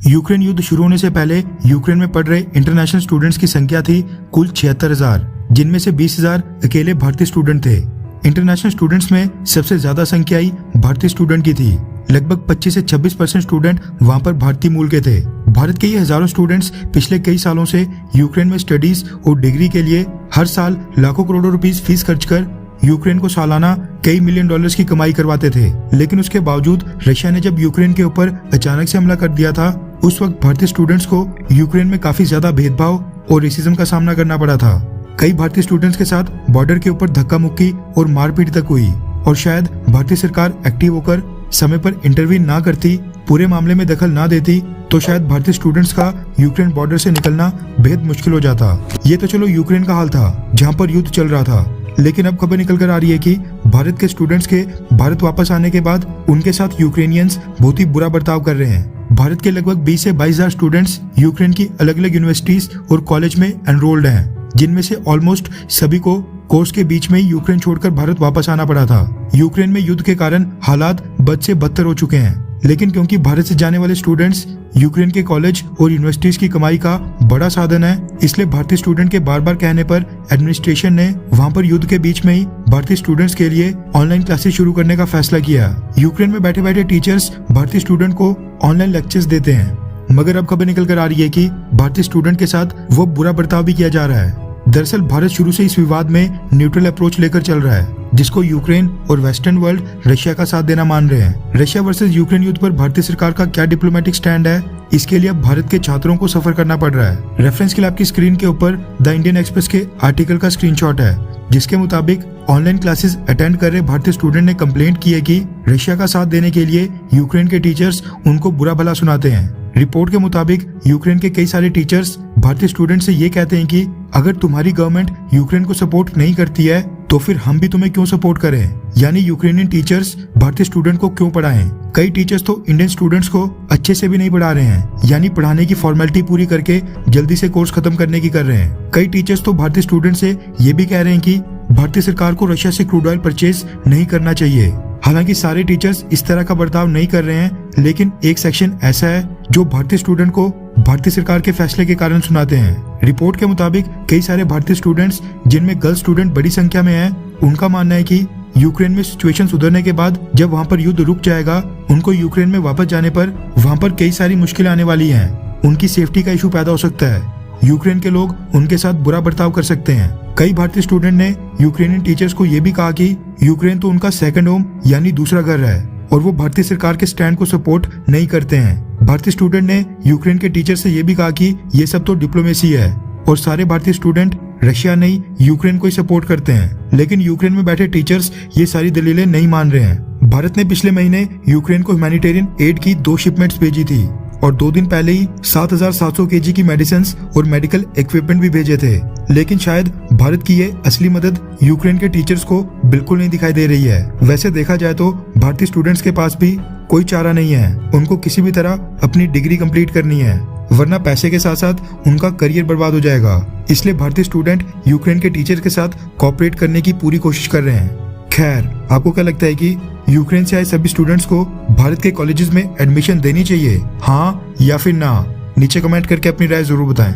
Ukraine युद्ध शुरू होने से पहले यूक्रेन में पढ़ रहे इंटरनेशनल स्टूडेंट्स की संख्या थी कुल 76,000, जिनमें से 20,000 अकेले भारतीय स्टूडेंट थे। इंटरनेशनल स्टूडेंट्स में सबसे ज्यादा संख्या ही भारतीय स्टूडेंट की थी। लगभग 25 से 26% स्टूडेंट वहां पर भारतीय मूल के थे। भारत के ये हजारों स्टूडेंट्स पिछले कई सालों से यूक्रेन में स्टडीज और डिग्री के लिए हर साल लाखों करोड़ों रुपीस फीस खर्च कर यूक्रेन को सालाना कई मिलियन डॉलर्स की कमाई करवाते थे। लेकिन उसके बावजूद रशिया ने जब यूक्रेन के ऊपर अचानक से हमला कर दिया था, उस वक्त भारतीय स्टूडेंट्स को यूक्रेन में काफी ज्यादा भेदभाव और रेसिज्म का सामना करना पड़ा था। कई भारतीय स्टूडेंट्स के साथ बॉर्डर के ऊपर धक्का मुक्की और मारपीट तक हुई, और शायद भारतीय सरकार एक्टिव होकर समय पर इंटरवीन ना करती, पूरे मामले में दखल ना देती, तो शायद भारतीय स्टूडेंट्स का यूक्रेन बॉर्डर से निकलना बेहद मुश्किल हो जाता। ये तो चलो यूक्रेन का हाल था जहाँ पर युद्ध चल रहा था, लेकिन अब खबर निकल कर आ रही है कि भारत के स्टूडेंट्स के भारत वापस आने के बाद उनके साथ यूक्रेनियंस बहुत ही बुरा बर्ताव कर रहे हैं। भारत के लगभग 20 से 22,000 स्टूडेंट्स यूक्रेन की अलग अलग यूनिवर्सिटीज और कॉलेज में एनरोल्ड हैं, जिनमें से ऑलमोस्ट सभी को कोर्स के बीच में ही यूक्रेन छोड़कर भारत वापस आना पड़ा था। यूक्रेन में युद्ध के कारण हालात बद से बदतर हो चुके हैं, लेकिन क्योंकि भारत से जाने वाले स्टूडेंट्स यूक्रेन के कॉलेज और यूनिवर्सिटीज की कमाई का बड़ा साधन है, इसलिए भारतीय स्टूडेंट के बार बार कहने पर एडमिनिस्ट्रेशन ने वहां पर युद्ध के बीच में ही भारतीय स्टूडेंट्स के लिए ऑनलाइन क्लासेस शुरू करने का फैसला किया। यूक्रेन में बैठे बैठे टीचर्स भारतीय स्टूडेंट को ऑनलाइन लेक्चर्स देते हैं, मगर अब खबर निकल कर आ रही है कि भारतीय स्टूडेंट के साथ वो बुरा बर्ताव भी किया जा रहा है। दरअसल भारत शुरू से इस विवाद में न्यूट्रल अप्रोच लेकर चल रहा है, जिसको यूक्रेन और वेस्टर्न वर्ल्ड रशिया का साथ देना मान रहे हैं। रशिया वर्सेस यूक्रेन युद्ध पर भारतीय सरकार का क्या डिप्लोमेटिक स्टैंड है, इसके लिए अब भारत के छात्रों को सफर करना पड़ रहा है। रेफरेंस के लिए आपकी स्क्रीन के ऊपर द इंडियन एक्सप्रेस के आर्टिकल का स्क्रीनशॉट है, जिसके मुताबिक ऑनलाइन क्लासेस अटेंड कर रहे भारतीय स्टूडेंट ने कंप्लेंट की है कि रशिया का साथ देने के लिए यूक्रेन के टीचर्स उनको बुरा भला सुनाते हैं। रिपोर्ट के मुताबिक यूक्रेन के कई सारे टीचर्स भारतीय स्टूडेंट से ये कहते हैं कि अगर तुम्हारी गवर्नमेंट यूक्रेन को सपोर्ट नहीं करती है तो फिर हम भी तुम्हें क्यों सपोर्ट करें, यानी यूक्रेनियन टीचर्स भारतीय स्टूडेंट को क्यों पढ़ाएं। कई टीचर्स तो इंडियन स्टूडेंट्स को अच्छे से भी नहीं पढ़ा रहे हैं, यानी पढ़ाने की फॉर्मेलिटी पूरी करके जल्दी से कोर्स खत्म करने की कर रहे हैं। कई टीचर्स तो भारतीय स्टूडेंट से ये भी कह रहे हैं कि भारतीय सरकार को रशिया से क्रूड ऑयल परचेज नहीं करना चाहिए। हालांकि सारे टीचर्स इस तरह का बर्ताव नहीं कर रहे हैं, लेकिन एक सेक्शन ऐसा है जो भारतीय स्टूडेंट को भारतीय सरकार के फैसले के कारण सुनाते हैं। रिपोर्ट के मुताबिक कई सारे भारतीय स्टूडेंट्स, जिनमें गर्ल्स स्टूडेंट बड़ी संख्या में हैं, उनका मानना है कि यूक्रेन में सिचुएशन सुधरने के बाद जब वहां पर युद्ध रुक जाएगा, उनको यूक्रेन में वापस जाने पर वहां पर कई सारी मुश्किलें आने वाली हैं। उनकी सेफ्टी का इशू पैदा हो सकता है, यूक्रेन के लोग उनके साथ बुरा बर्ताव कर सकते हैं। कई भारतीय स्टूडेंट ने यूक्रेनियन टीचर्स को ये भी कहा कि यूक्रेन तो उनका सेकंड होम यानी दूसरा घर है, और वो भारतीय सरकार के स्टैंड को सपोर्ट नहीं करते हैं। भारतीय स्टूडेंट ने यूक्रेन के टीचर से ये भी कहा कि ये सब तो डिप्लोमेसी है, और सारे भारतीय स्टूडेंट रशिया नहीं यूक्रेन को ही सपोर्ट करते हैं। लेकिन यूक्रेन में बैठे टीचर्स ये सारी दलीलें नहीं मान रहे हैं। भारत ने पिछले महीने यूक्रेन को ह्यूमैनिटेरियन एड की 2 शिपमेंट्स भेजी थी, और 2 दिन पहले ही 7,700 kg की मेडिसिन और मेडिकल इक्विपमेंट भी भेजे थे। लेकिन शायद भारत की ये असली मदद यूक्रेन के टीचर्स को बिल्कुल नहीं दिखाई दे रही है। वैसे देखा जाए तो भारतीय स्टूडेंट्स के पास भी कोई चारा नहीं है, उनको किसी भी तरह अपनी डिग्री कंप्लीट करनी है, वरना पैसे के साथ साथ उनका करियर बर्बाद हो जाएगा। इसलिए भारतीय स्टूडेंट यूक्रेन के टीचर के साथ कोऑपरेट करने की पूरी कोशिश कर रहे हैं। खैर, आपको क्या लगता है कि यूक्रेन से आए सभी स्टूडेंट्स को भारत के कॉलेजेस में एडमिशन देनी चाहिए, हाँ या फिर ना? नीचे कमेंट करके अपनी राय जरूर बताएं।